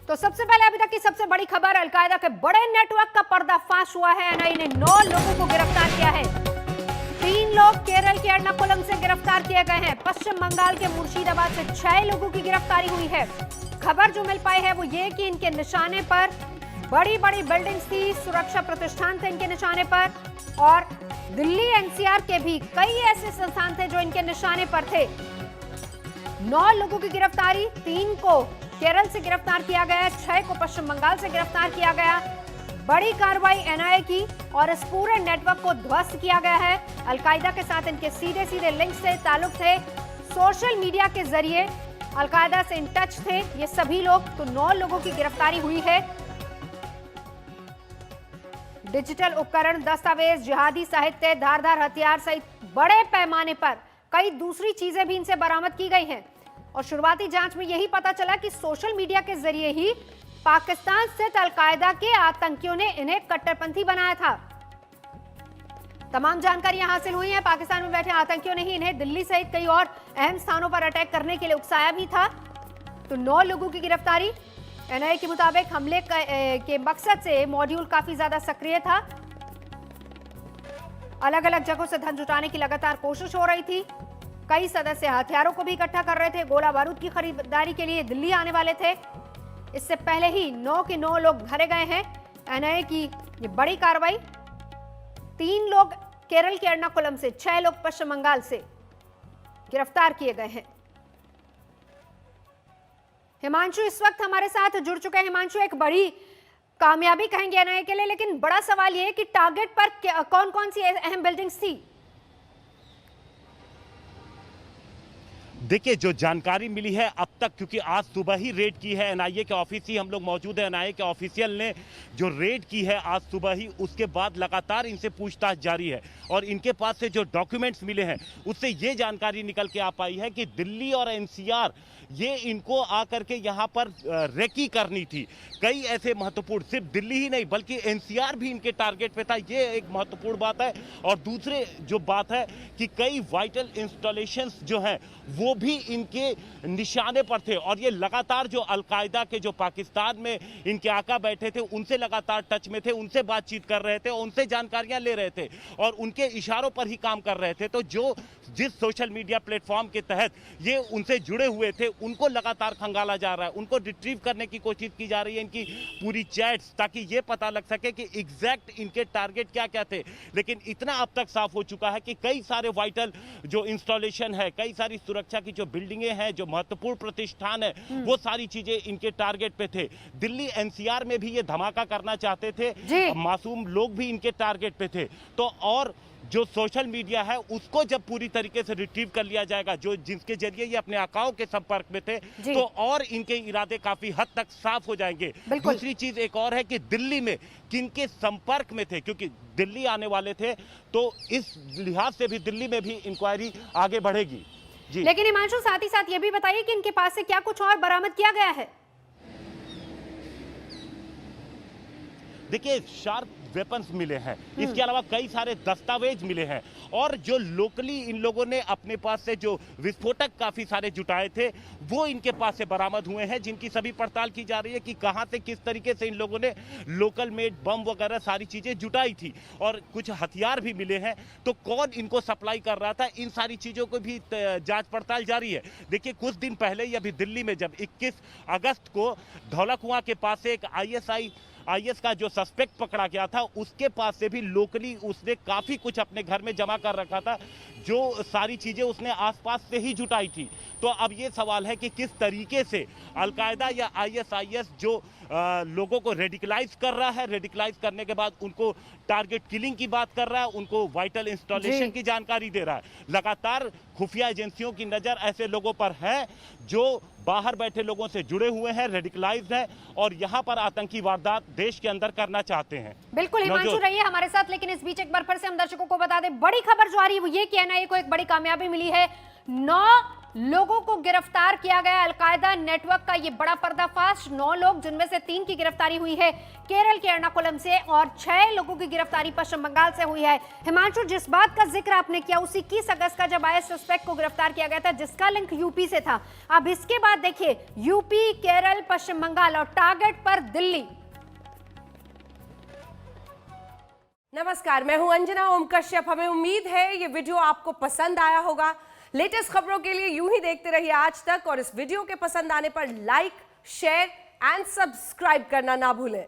तो सबसे पहले अभी तक की सबसे बड़ी खबर, अलकायदा के बड़े नेटवर्क का पर्दाफाश हुआ है। एनआईए ने 9 लोगों को गिरफ्तार किया है। 3 लोग केरल के एर्नाकुलम से गिरफ्तार किए गए हैं। पश्चिम बंगाल के मुर्शिदाबाद से 6 लोगों की गिरफ्तारी हुई है। खबर जो मिल पाई है वो ये कि इनके निशाने पर बड़ी बड़ी बिल्डिंग्स थी, सुरक्षा प्रतिष्ठान थे इनके निशाने पर, और दिल्ली एनसीआर के भी कई ऐसे संस्थान थे जो इनके निशाने पर थे। 9 लोगों की गिरफ्तारी, 3 को केरल से गिरफ्तार किया गया, 6 को पश्चिम बंगाल से गिरफ्तार किया गया। बड़ी कार्रवाई एनआईए की और इस पूरे नेटवर्क को ध्वस्त किया गया है। अलकायदा के साथ इनके सीधे सीधे लिंक से ताल्लुक थे, सोशल मीडिया के जरिए अलकायदा से इन टच थे ये सभी लोग। तो 9 लोगों की गिरफ्तारी हुई है। डिजिटल उपकरण, दस्तावेज, जिहादी साहित्य, धारदार हथियार सहित बड़े पैमाने पर कई दूसरी चीजें भी इनसे बरामद की गई हैं। और शुरुआती जांच में यही पता चला कि सोशल मीडिया के जरिए ही पाकिस्तान स्थित अलकायदा के आतंकियों ने इन्हें कट्टरपंथी बनाया था। तमाम जानकारियां हासिल हुई हैं। पाकिस्तान में बैठे आतंकियों ने ही इन्हें दिल्ली सहित कई और अहम स्थानों पर अटैक करने के लिए उकसाया भी था। तो 9 लोगों की गिरफ्तारी। एनआईए के मुताबिक हमले के मकसद से मॉड्यूल काफी ज्यादा सक्रिय था। अलग अलग जगहों से धन जुटाने की लगातार कोशिश हो रही थी। कई सदस्य हथियारों को भी इकट्ठा कर रहे थे, गोला बारूद की खरीदारी के लिए दिल्ली आने वाले थे। इससे पहले ही 9 के 9 लोग धरे गए हैं। एनआईए की ये बड़ी कार्रवाई, 3 लोग केरल के एर्नाकुलम से, 6 लोग पश्चिम बंगाल से गिरफ्तार किए गए हैं। हिमांशु इस वक्त हमारे साथ जुड़ चुके हैं। हिमांशु, एक बड़ी कामयाबी कहेंगे एनआईए के लिए, लेकिन बड़ा सवाल यह है कि टारगेट पर कौन कौन सी अहम बिल्डिंग्स थी? देखिए, जो जानकारी मिली है अब तक, क्योंकि आज सुबह ही रेड की है एनआईए के ऑफिस ही हम लोग मौजूद हैं, एनआईए के ऑफिशियल ने जो रेड की है आज सुबह ही, उसके बाद लगातार इनसे पूछताछ जारी है। और इनके पास से जो डॉक्यूमेंट्स मिले हैं उससे ये जानकारी निकल के आ पाई है कि दिल्ली और एनसीआर ये इनको आकर के यहाँ पर रेकी करनी थी। कई ऐसे महत्वपूर्ण, सिर्फ दिल्ली ही नहीं बल्कि एनसीआर भी इनके टारगेट पे था, ये एक महत्वपूर्ण बात है। और दूसरे जो बात है कि कई वाइटल इंस्टॉलेशंस जो हैं वो भी इनके निशाने पर थे। और ये लगातार जो अलकायदा के जो पाकिस्तान में इनके आका बैठे थे उनसे लगातार टच में थे, उनसे बातचीत कर रहे थे, उनसे जानकारियां ले रहे थे और उनके इशारों पर ही काम कर रहे थे। तो जो जिस सोशल मीडिया प्लेटफॉर्म के तहत ये उनसे जुड़े हुए थे उनको लगातार खंगाला जा रहा है, उनको रिट्रीव करने की कोशिश की जा रही है, इनकी पूरी चैट्स, ताकि ये पता लग सके कि एग्जैक्ट इनके टारगेट क्या क्या थे। लेकिन इतना अब तक साफ हो चुका है कि कई सारे वाइटल जो इंस्टॉलेशन है, कई सारी सुरक्षा की जो बिल्डिंगें हैं, जो महत्वपूर्ण प्रतिष्ठान है, वो सारी चीजें इनके टारगेट पे थे। दिल्ली एनसीआर में भी ये धमाका करना चाहते थे, मासूम लोग भी इनके टारगेट पे थे। तो और जो सोशल मीडिया है उसको जब पूरी तरीके से रिट्रीव कर लिया जाएगा, जो जिसके जरिए ये अपने आकाओं के संपर्क में थे, तो और इनके इरादे काफी हद तक साफ हो जाएंगे। दूसरी चीज एक और है कि दिल्ली में किनके संपर्क में थे, क्योंकि दिल्ली आने वाले थे, तो इस लिहाज से भी दिल्ली में भी इंक्वायरी आगे बढ़ेगी। जी। लेकिन हिमांशु, साथ ही साथ ये भी बताइए कि इनके पास से क्या कुछ और बरामद किया गया है? देखिए, शार्प वेपन्स मिले हैं, इसके अलावा कई सारे दस्तावेज मिले हैं, और जो लोकली इन लोगों ने अपने पास से जो विस्फोटक काफी सारे जुटाए थे वो इनके पास से बरामद हुए हैं, जिनकी सभी पड़ताल की जा रही है कि कहां से किस तरीके से इन लोगों ने लोकल मेड बम वगैरह सारी चीजें जुटाई थी। और कुछ हथियार भी मिले हैं, तो कौन इनको सप्लाई कर रहा था, इन सारी चीजों को भी जांच पड़ताल जारी है। देखिए, कुछ दिन पहले ही अभी दिल्ली में जब 21 अगस्त को धौला कुआं के पास से एक आईएस का जो सस्पेक्ट पकड़ा गया था, उसके पास से भी लोकली उसने काफी कुछ अपने घर में जमा कर रखा था, जो सारी चीजें उसने आसपास से ही जुटाई थी। तो अब ये सवाल है कि किस तरीके से अलकायदा या आईएस जो लोगों को रेडिकलाइज कर रहा है, रेडिकलाइज करने के बाद उनको टारगेट किलिंग की बात कर रहा है, उनको वाइटल इंस्टॉलेशन की जानकारी दे रहा है। लगातार खुफिया एजेंसियों की नजर ऐसे लोगों पर है जो बाहर बैठे लोगों से जुड़े हुए हैं, रेडिकलाइज्ड हैं और यहाँ पर आतंकी वारदात देश के अंदर करना चाहते हैं। बिल्कुल हिमांशु, रहिए हमारे साथ। लेकिन इस बीच एक बार फिर से हम दर्शकों को बता दें, बड़ी खबर जो आ रही है वो ये कि एनआईए को एक बड़ी कामयाबी मिली है। 9 लोगों को गिरफ्तार किया गया। अलकायदा नेटवर्क का ये बड़ा पर्दाफाश। 9 लोग, जिनमें से 3 की गिरफ्तारी हुई है केरल के एर्नाकुलम से और 6 लोगों की गिरफ्तारी पश्चिम बंगाल से हुई है। हिमांशु, जिस बात का जिक्र आपने किया उसी 21 अगस्त का जब आए सस्पेक्ट को गिरफ्तार किया गया था, जिसका लिंक यूपी से था। अब इसके बाद देखिए यूपी, केरल, पश्चिम बंगाल और टारगेट पर दिल्ली। नमस्कार, मैं हूं अंजना ओम कश्यप। हमें उम्मीद है ये वीडियो आपको पसंद आया होगा। लेटेस्ट खबरों के लिए यूं ही देखते रहिए आज तक और इस वीडियो के पसंद आने पर लाइक, शेयर एंड सब्सक्राइब करना ना भूलें।